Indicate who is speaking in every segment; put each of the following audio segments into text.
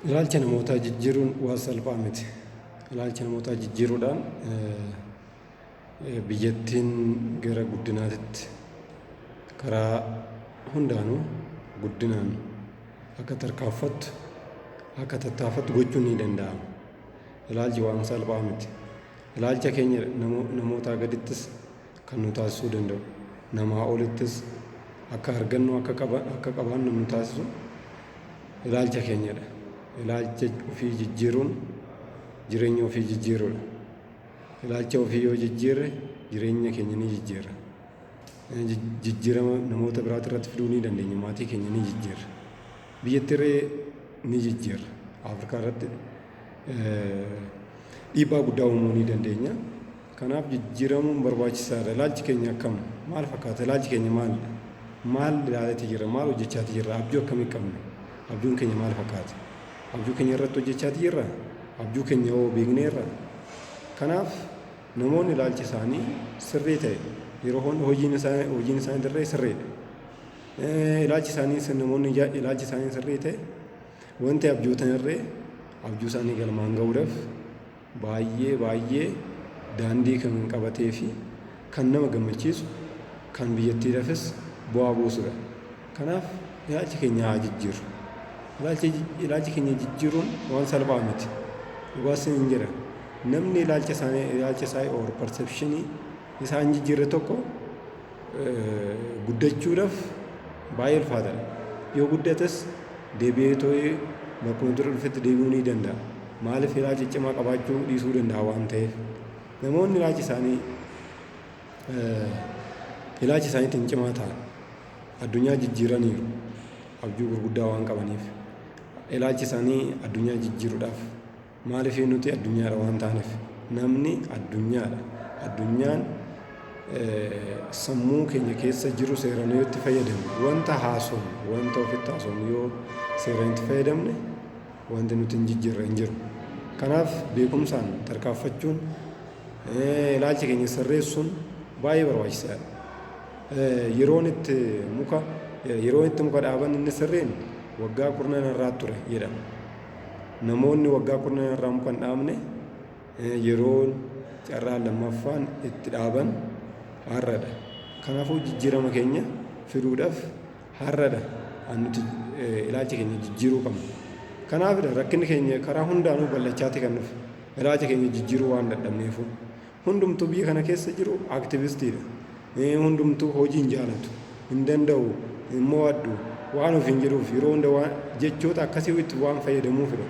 Speaker 1: Ilaalcha namootaa jijjiiruun waan salphaa miti. Ilaalcha namootaa jijjiiruudhaan biyyattiin gara guddinaatitti karaa hundaanuu guddinaan akka tarkaanfattu akka tattaafattu gochuun ni danda'ama. Ilaalchi waan salphaa miti. Ilaalcha keenya namootaa gadittis kan nu taasisuu danda'u, namaa olittis akka argannu akka qabaannu nu taasisu ilaalcha keenyadha. Ilaalcha ofii jijjiiruun jireenya ofii jijjiiruudha. Ilaalcha ofii yoo jijjiirre jireenya keenya ni jijjiirra. Jijjiirama namoota biraati irratti fiduu ni dandeenya. Maatii keenya ni jijjiirra. Biyyattirree ni jijjiirra. Afrikaa irratti dhiibbaa guddaa uumuu ni dandeenya. Kanaaf jijjiiramuun barbaachisaadha. Ilaalchi keenya akkam? Maal fakkaata? Ilaalchi keenya maalidha? Maal ilaalati jirra? Maal hojjechaati jirra? Abjuu akkamii qabna? Abjuun keenya maal fakkaata? Abjuu keenya irratti hojjechaati jirra? Abjuu keenya hoo beekneerra? Kanaaf namoonni ilaalchi isaanii sirrii ta'e yeroo hojiin isaanii dirree sirriidha. Ilaalchi isaanii namoonni ilaalchi isaanii sirrii ta'e wanti abjootan irree abjuu isaanii galmaan ga'uudhaaf baay'ee daandii kan qabatee fi kan nama gammachiisu kan biyyattiidhaafis bu'aa buusudha. Kanaaf ilaalchi keenya haa jijjiirru. Ilaalchi keenya jijjiiruun waan salphaa miti. Dhugaas hin jedha. Namni ilaalcha isaa or perceptionii isaa hin jijjiirre tokko guddachuudhaaf baay'ee ulfaataadha. Yoo guddates deebi'ee too'ee bakkuma dura dhufetti deebi'uu ni danda'a. Maaliif ilaalcha cimaa qabaachuu dhiisuu danda'a waan ta'eef. Namoonni ilaalchi isaaniitiin cimaa ta'an addunyaa jijjiiraniiru. Abjuu gurguddaa waan qabaniif ilaalchi isaanii addunyaa jijjiiruudhaaf. Maaliif nuti addunyaadha waan taaneef namni addunyaadha. Addunyaan sammuu keenya keessa jiru seeraan yoo itti fayyadamne wanta haasofnu wanta ofitti haasofnu yoo seeraan itti fayyadamne wanti nuti hin jijjiirre hin jiru. Kanaaf beekumsaan tarkaanfachuun ilaalcha keenya sirreessuun baay'ee barbaachisaadha. Yeroon itti muka dhaaban inni sirriin waggaa 10 irraa ture jedhama. Namoonni waggaa 10 irraa muka hin dhaabne yeroon carraa lammaffaan itti dhaaban har'adha. Kanaafuu jijjiirama keenya fiduudhaaf har'adha nuti ilaalcha keenya jijjiiruu qabna. Kanaafidha rakkinni keenya karaa hundaanuu bal'achaati kan dhufe. Ilaalcha keenya jijjiiruu waan dadhabneefu. Hundumtuu biyya kana keessa jiru aktivistiidha. Hundumtuu hojii hin jaalatu, hin danda'u, hin mo'adhu waan of hin jedhuuf yeroo hunda waan jechoota akkasii itti waan fayyadamuufidha.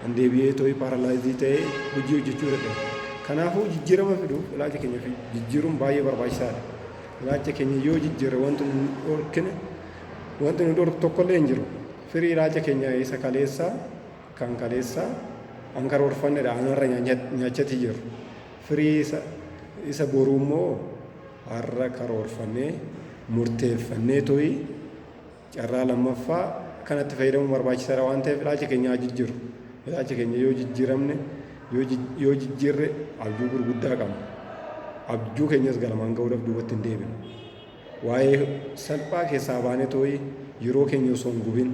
Speaker 1: An deebi'ee too'ii paaralaayizii ta'ee hojii hojjechuu dadhabe. Kanaafuu jijjiirama fiduuf ilaalcha keenya jijjiiruun baay'ee barbaachisaadha. Ilaalcha keenya yoo jijjiirre wanti nu dhorku tokkollee hin jiru. Firii ilaalcha keenya isa kaleessaa an karoorfannedha anarra nyaachati jiru. Firii isa boruu immoo har'a karoorfannee murteeffannee too'ii carraa lammaffaa kanatti fayyadamuun barbaachisaadha waan ta'eef ilaalcha keenya haa jijjiirru. Ilaalcha keenya yoo jijjiiramne yoo jijjiirre abjuu gurguddaa qabna. Abjuu keenyas galmaan ga'uudhaaf duubatti hin deebinu. Waa'ee salphaa keessaa baanee too'ii yeroo keenya osoo hin gubin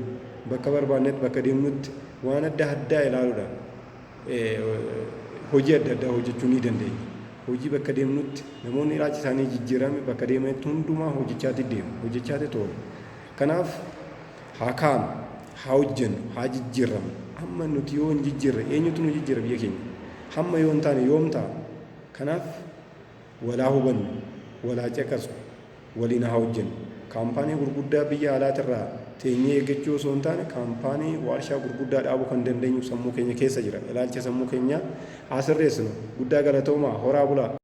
Speaker 1: bakka barbaannetti bakka deemnutti waan adda addaa ilaaluudhaan hojii adda addaa hojjechuu ni dandeenya. Hojii bakka deemnutti namoonni ilaalchi isaanii jijjiirame bakka deemanitti hundumaa hojjechaati deemu, hojjechaati to'atu. Kanaaf haa kaanu, haa hojjennu, haa jijjiirramu. Hamma nuti yoo hin jijjiirre eenyutu nu jijjiira biyya keenya? Hamma yoo hin taane yoom ta'a? Kanaaf walaa hubannu, walaa caqasu, waliin haa hojjennu. Kaampaanii gurguddaa biyya alaatirraa teenyee eeggachuu osoo hin taane kaampaanii warshaa gurguddaa dhaabuu kan dandeenyu sammuu keenya keessa jira. Ilaalcha sammuu keenyaa haa sirreessinu. Guddaa galatoomaa horaa bulaa.